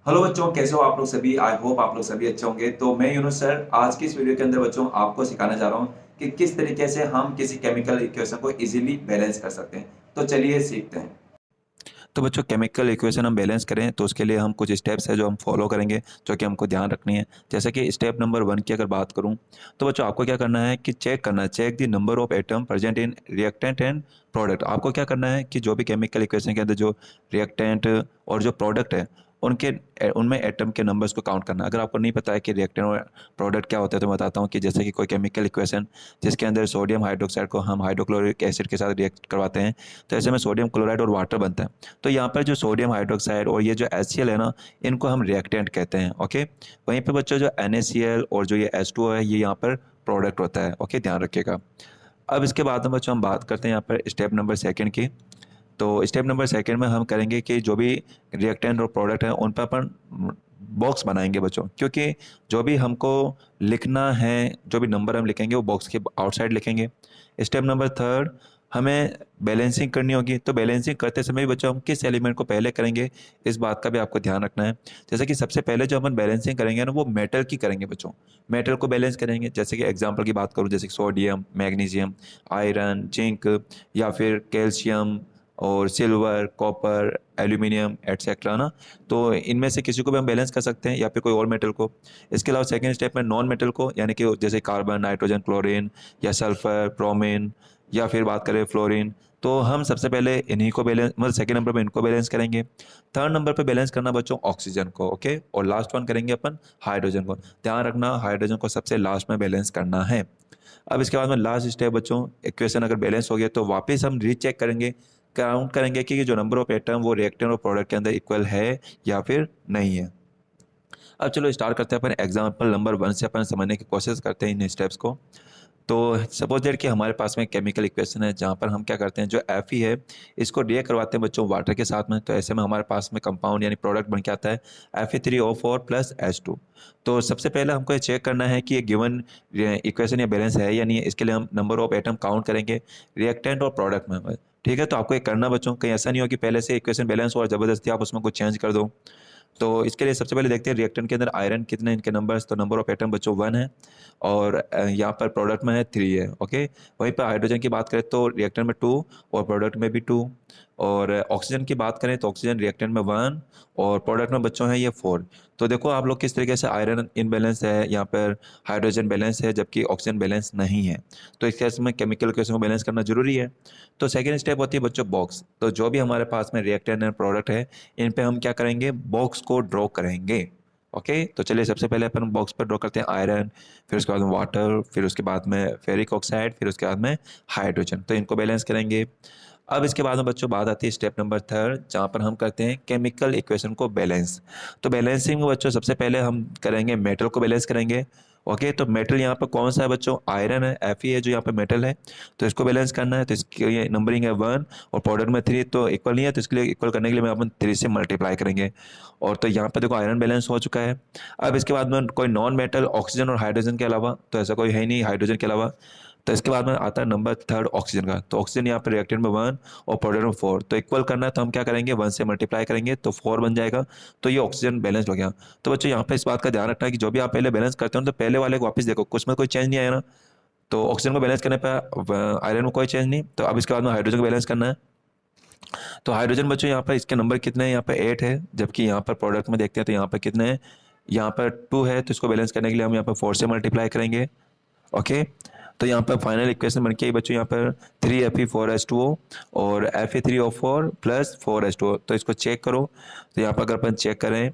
Hello बच्चों, कैसे हो आप लोग सभी। आई होप आप लोग सभी अच्छे होंगे। तो मैं यूनुस सर आज की इस वीडियो के अंदर बच्चों आपको सिखाना चाह रहा हूँ कि किस तरीके से हम किसी केमिकल इक्वेशन को इजीली बैलेंस कर सकते हैं। तो चलिए सीखते हैं। तो बच्चों केमिकल इक्वेशन हम बैलेंस करें तो उसके लिए हम कुछ स्टेप्स है जो हम फॉलो करेंगे, जो कि हमको ध्यान रखनी है। जैसे कि स्टेप नंबर 1 की अगर बात करूं तो बच्चों आपको क्या करना है कि चेक करना है, check the number of atom present in reactant and product. आपको क्या करना है कि जो भी केमिकल इक्वेशन के अंदर जो रिएक्टेंट और जो प्रोडक्ट है उनके उनमें एटम के नंबर्स को काउंट करना है। अगर आपको नहीं पता है कि रिएक्टेंट और प्रोडक्ट क्या होता है तो मैं बताता हूँ कि जैसे कि कोई केमिकल इक्वेशन जिसके अंदर सोडियम हाइड्रोक्साइड को हम हाइड्रोक्लोरिक एसिड के साथ रिएक्ट करवाते हैं, तो ऐसे में सोडियम क्लोराइड और वाटर बनता है। तो यहाँ पर जो सोडियम हाइड्रोक्साइड और ये जो HCl है ना, इनको हम रिएक्टेंट कहते हैं। ओके, वहीं पे बच्चों जो NaCl और जो ये H2O है ये यहाँ पर प्रोडक्ट होता है। ओके, ध्यान रखिएगा। अब इसके बाद में बच्चों हम बात करते हैं यहाँ पर स्टेप नंबर सेकंड की। तो स्टेप नंबर सेकंड में हम करेंगे कि जो भी रिएक्टेंट और प्रोडक्ट है उन पर अपन बॉक्स बनाएंगे बच्चों, क्योंकि जो भी हमको लिखना है, जो भी नंबर हम लिखेंगे वो बॉक्स के आउटसाइड लिखेंगे। स्टेप नंबर थर्ड, हमें बैलेंसिंग करनी होगी। तो बैलेंसिंग करते समय भी बच्चों हम किस एलिमेंट को पहले करेंगे, इस बात का भी आपको ध्यान रखना है। जैसे कि सबसे पहले जो अपन बैलेंसिंग करेंगे ना वो मेटल की करेंगे बच्चों। मेटल को बैलेंस करेंगे। जैसे कि एग्जांपल की बात करूँ, जैसे सोडियम, मैग्नीशियम, आयरन, जिंक, या फिर कैल्शियम और सिल्वर, कॉपर, एल्यूमिनियम एटसेट्रा ना। तो इनमें से किसी को भी हम बैलेंस कर सकते हैं या फिर कोई और मेटल को। इसके अलावा सेकंड स्टेप में नॉन मेटल को, यानी कि जैसे कार्बन, नाइट्रोजन, क्लोरीन या सल्फर, ब्रोमीन या फिर बात करें फ्लोरीन, तो हम सबसे पहले इन्हीं को बैलेंस, मतलब सेकंड नंबर पे इनको बैलेंस करेंगे। थर्ड नंबर पे बैलेंस करना बच्चों ऑक्सीजन को। ओके, और लास्ट वन करेंगे अपन हाइड्रोजन को। ध्यान रखना हाइड्रोजन को सबसे लास्ट में बैलेंस करना है। अब इसके बाद में लास्ट स्टेप बच्चों, इक्वेशन अगर बैलेंस हो गया तो वापस हम रीचेक करेंगे, काउंट करेंगे कि जो नंबर ऑफ एटम वो रिएक्टेंट और प्रोडक्ट के अंदर इक्वल है या फिर नहीं है। अब चलो स्टार्ट करते हैं अपन एग्जांपल नंबर 1 से अपन समझने की कोशिश करते हैं इन स्टेप्स को। तो सपोज दैट कि हमारे पास में केमिकल इक्वेशन है जहाँ पर हम क्या करते हैं, जो Fe है इसको रिएक्ट करवाते हैं बच्चों वाटर के साथ में। तो ऐसे में हमारे पास में कंपाउंड यानी प्रोडक्ट बन के आता है Fe3O4 प्लस H2। तो सबसे पहले हमको ये चेक करना है कि ये गिवन इक्वेशन या बैलेंस है या नहीं है। इसके लिए हम नंबर ऑफ एटम काउंट करेंगे रिएक्टेंट और प्रोडक्ट में। ठीक है, तो आपको ये करना बच्चों, कहीं ऐसा नहीं हो कि पहले से इक्वेशन बैलेंस हो और ज़बरदस्ती आप उसमें कुछ चेंज कर दो। तो इसके लिए सबसे पहले देखते हैं रिएक्टेंट के अंदर आयरन कितने, इनके नंबर्स। तो नंबर ऑफ एटम बच्चों 1 है और यहाँ पर प्रोडक्ट में है 3 है। ओके, वहीं पर हाइड्रोजन की बात करें तो रिएक्टेंट में 2 और प्रोडक्ट में भी 2। और ऑक्सीजन की बात करें तो ऑक्सीजन रिएक्टेंट में 1 और प्रोडक्ट में बच्चों है ये 4। तो देखो आप लोग किस तरीके से आयरन इनबैलेंस है, यहाँ पर हाइड्रोजन बैलेंस है जबकि ऑक्सीजन बैलेंस नहीं है। तो इस केस में केमिकल इक्वेशन को बैलेंस करना जरूरी है। तो सेकेंड स्टेप होती है बच्चों बॉक्स। तो जो भी हमारे पास में रिएक्टेंट एंड प्रोडक्ट है इन पे हम क्या करेंगे, बॉक्स को ड्रॉ करेंगे। ओके, तो चलिए सबसे पहले अपन बॉक्स पर ड्रॉ करते हैं आयरन, फिर उसके बाद में वाटर, फिर उसके बाद में फेरिक ऑक्साइड, फिर उसके बाद में हाइड्रोजन। तो इनको बैलेंस करेंगे। अब इसके बाद में बच्चों बात आती है स्टेप नंबर थर्ड, जहाँ पर हम करते हैं केमिकल इक्वेशन को बैलेंस। तो बैलेंसिंग में बच्चों सबसे पहले हम करेंगे मेटल को बैलेंस करेंगे। ओके, तो मेटल यहाँ पर कौन सा है बच्चों, आयरन है, Fe है जो यहाँ पर मेटल है। तो इसको बैलेंस करना है। तो इसकी ये नंबरिंग है 1 और प्रोडक्ट में 3, तो इक्वल नहीं है, तो इसके लिए इक्वल करने के लिए मैं अपन 3 से मल्टीप्लाई करेंगे। और तो यहाँ पे देखो आयरन बैलेंस हो चुका है। अब इसके बाद में कोई नॉन मेटल ऑक्सीजन और हाइड्रोजन के अलावा, तो ऐसा कोई है ही नहीं हाइड्रोजन के अलावा। तो इसके बाद में आता है नंबर थर्ड ऑक्सीजन का। तो ऑक्सीजन यहाँ पर रिएक्टेंट में 1 और प्रोडक्ट में 4। तो इक्वल करना है तो हम क्या करेंगे, 1 से मल्टीप्लाई करेंगे तो 4 बन जाएगा। तो ये ऑक्सीजन बैलेंस हो गया। तो बच्चों यहाँ पे इस बात का ध्यान रखना है कि जो भी आप पहले बैलेंस करते हो तो पहले वाले को वापस देखो, कुछ में कोई चेंज नहीं आया ना। तो ऑक्सीजन को बैलेंस करने पर आयरन में कोई चेंज नहीं। तो अब इसके बाद में हाइड्रोजन को बैलेंस करना है। तो हाइड्रोजन बच्चों यहाँ पर इसके नंबर कितने हैं, यहाँ पर 8 है, जबकि यहाँ पर प्रोडक्ट में देखते हैं तो यहाँ पर कितने हैं, यहाँ पर 2 है। तो इसको बैलेंस करने के लिए हम यहाँ पर 4 से मल्टीप्लाई करेंगे। ओके, तो यहाँ पर फाइनल इक्वेशन बन के बच्चों यहाँ पर 3Fe4H2O और Fe3O4 प्लस 4H2O। तो इसको चेक करो। तो यहाँ पर अगर अपन चेक करें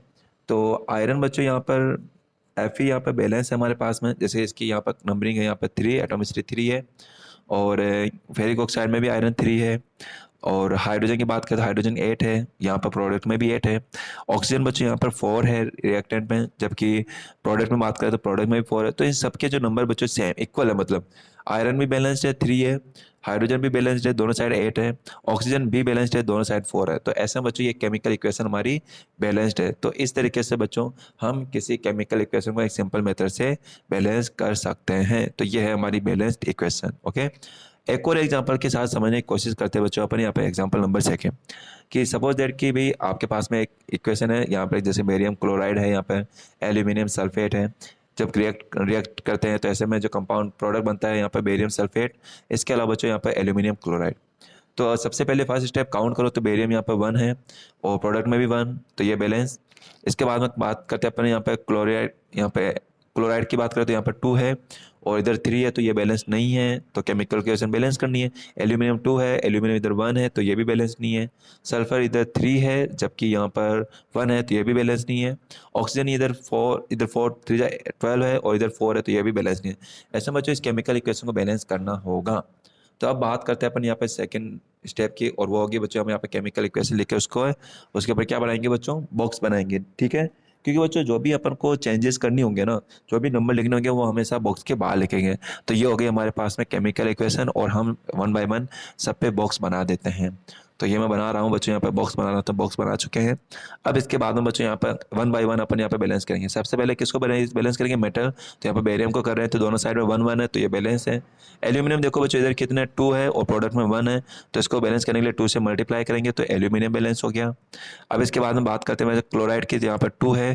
तो आयरन बच्चों यहाँ पर Fe यहाँ पर बैलेंस है हमारे पास में। जैसे इसकी यहाँ पर नंबरिंग है, यहाँ पर 3 एटोमिसिटी 3 है। और फेरिक ऑक्साइड में भी आयरन 3 है। और हाइड्रोजन की बात करें तो हाइड्रोजन 8 है, यहाँ पर प्रोडक्ट में भी 8 है। ऑक्सीजन बच्चों यहाँ पर 4 है रिएक्टेंट में, जबकि प्रोडक्ट में बात करें तो प्रोडक्ट में भी 4 है। तो इन सबके जो नंबर बच्चों सेम इक्वल है, मतलब आयरन भी बैलेंस्ड है 3 है, हाइड्रोजन भी बैलेंस्ड है दोनों साइड 8 है, ऑक्सीजन भी बैलेंस्ड है दोनों साइड 4 है। तो ऐसे में बच्चों ये केमिकल इक्वेशन हमारी बैलेंस्ड है। तो इस तरीके से बच्चों हम किसी केमिकल इक्वेशन को एक सिंपल मेथड से बैलेंस कर सकते हैं। तो ये है हमारी बैलेंस्ड इक्वेशन। ओके, एक और एग्जांपल के साथ समझने की कोशिश करते हैं बच्चों अपन यहाँ पे एग्जांपल नंबर 2 कि सपोज दैट कि भाई आपके पास में एक इक्वेशन है, यहाँ पे जैसे बेरियम क्लोराइड है, यहाँ पे एल्यूमिनियम सल्फेट है। जब रिएक्ट रिएक्ट करते हैं तो ऐसे में जो कंपाउंड प्रोडक्ट बनता है यहाँ पे बेरियम सल्फेट, इसके अलावा बच्चों यहाँ पे एल्यूमिनियम क्लोराइड। तो सबसे पहले फर्स्ट स्टेप काउंट करो तो बेरियम यहाँ पे 1 है और प्रोडक्ट में भी 1, तो ये बैलेंस। इसके बाद में बात करते हैं अपन यहाँ पे क्लोराइड, यहाँ पे क्लोराइड की बात करें तो यहाँ पर 2 है और इधर 3 है, तो ये बैलेंस नहीं है, तो केमिकल इक्वेशन बैलेंस करनी है। एल्यूमिनियम 2 है, एल्यूमिनियम इधर 1 है, तो ये भी बैलेंस नहीं है। सल्फर इधर 3 है जबकि यहाँ पर 1 है, तो ये भी बैलेंस नहीं है। ऑक्सीजन इधर 4 3 12 है और इधर 4 है, तो ये भी बैलेंस नहीं है। ऐसे बच्चों इस केमिकल इक्वेशन को बैलेंस करना होगा। तो अब बात करते हैं अपन यहाँ पे सेकंड स्टेप की, और वो होगी बच्चों हम यहाँ पे केमिकल इक्वेशन लिख के उसको है उसके ऊपर क्या बनाएंगे बच्चों, बॉक्स बनाएंगे, ठीक है। क्योंकि बच्चों जो भी अपन को चेंजेस करनी होंगे ना, जो भी नंबर लिखने होंगे वो हमेशा बॉक्स के बाहर लिखेंगे। तो ये हो गई हमारे पास में केमिकल इक्वेशन, और हम 1 बाय 1 सब पे बॉक्स बना देते हैं। तो ये मैं बना रहा हूँ बच्चों, यहाँ पे बॉक्स बना रहा हूँ, तो बॉक्स बना चुके हैं। अब इसके बाद में बच्चों यहाँ पर 1 बाय 1 अपन यहाँ पे बैलेंस करेंगे। सबसे पहले किसको बैलेंस करेंगे, मेटल। तो यहाँ पे बेरियम को कर रहे हैं, तो दोनों साइड में 1 1 है, तो ये बैलेंस है। एल्यूमिनियम देखो बच्चों इधर कितने 2 है और प्रोडक्ट में 1 है, तो इसको बैलेंस करने के लिए 2 से मल्टीप्लाई करेंगे, तो एल्यूमिनियम बैलेंस हो गया। अब इसके बाद में बात करते हैं क्लोराइड की, तो यहाँ पर 2 है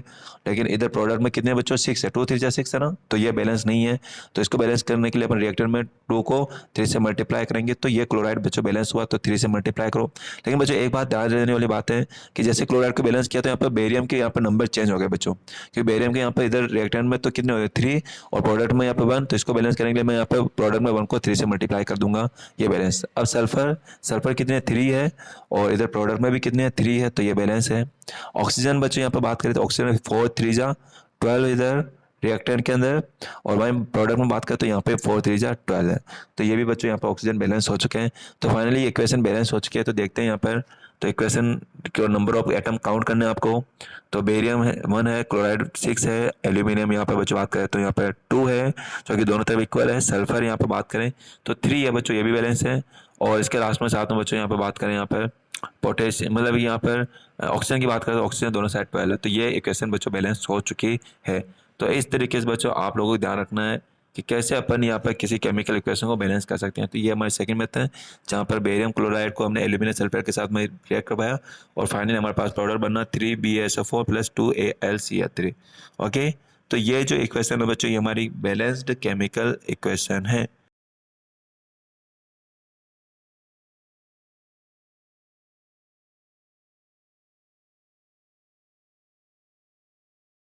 लेकिन इधर प्रोडक्ट में कितने बच्चों 6 है, 2 3 जा 6 है ना, तो ये बैलेंस नहीं है। तो इसको बैलेंस करने के लिए अपन रिएक्टर में 2 को 3 से मल्टीप्लाई करेंगे, तो ये क्लोराइड बच्चों बैलेंस हुआ, तो 3 से मल्टीप्लाई करो। लेकिन बच्चों एक बात ध्यान देने वाली बात है कि जैसे क्लोराइड को बैलेंस किया तो यहाँ पर बेरियम के यहाँ पर नंबर चेंज हो गए बच्चों, क्योंकि बेरियम के यहाँ पर इधर रिएक्टर में तो कितने हो गए 3 और प्रोडक्ट में यहाँ पे 1, तो इसको बैलेंस करने के लिए मैं यहाँ पे प्रोडक्ट में 1 को 3 से मल्टीप्लाई कर दूंगा, ये बैलेंस। अब सल्फर कितने 3 है और इधर प्रोडक्ट में भी कितने 3 है, तो ये बैलेंस है। ऑक्सीजन बच्चों यहाँ पर बात करें तो ऑक्सीजन 4 3 जा 12 इधर रिएक्टेंट के अंदर, और वहीं प्रोडक्ट में बात करें तो यहाँ पे 4 3 जा 12 है, तो ये भी बच्चों यहाँ पर ऑक्सीजन बैलेंस हो चुके हैं। तो फाइनली इक्वेशन बैलेंस हो चुकी है। तो देखते हैं यहाँ पर, तो इक्वेशन के नंबर ऑफ एटम काउंट करने हैं आपको। तो बेरियम है 1 है, क्लोराइड 6 है, एल्यूमिनियम यहाँ पर बच्चों बात करें तो यहाँ पर 2 है जो कि दोनों तरफ इक्वल है। सल्फर यहाँ पर बात करें तो 3 है बच्चों, ये भी बैलेंस है। और इसके लास्ट में साथ में बच्चों यहाँ पर बात करें यहाँ पर पोटेशियम, मतलब यहाँ पर ऑक्सीजन की बात करें तो ऑक्सीजन दोनों साइड पर है, तो ये इक्वेशन बच्चों बैलेंस हो चुकी है। तो इस तरीके से बच्चों आप लोगों को ध्यान रखना है कि कैसे अपन यहाँ पर किसी केमिकल इक्वेशन को बैलेंस कर सकते हैं। तो ये हमारी सेकंड मेथड है जहाँ पर बेरियम क्लोराइड को हमने एल्यूमिनियम सल्फेट के साथ में रिएक्ट करवाया और फाइनली हमारे पास प्रोडक्ट बना 3BaSO4 + 2AlCl3। ओके, तो ये जो इक्वेशन है बच्चों ये हमारी बैलेंस्ड केमिकल इक्वेशन है।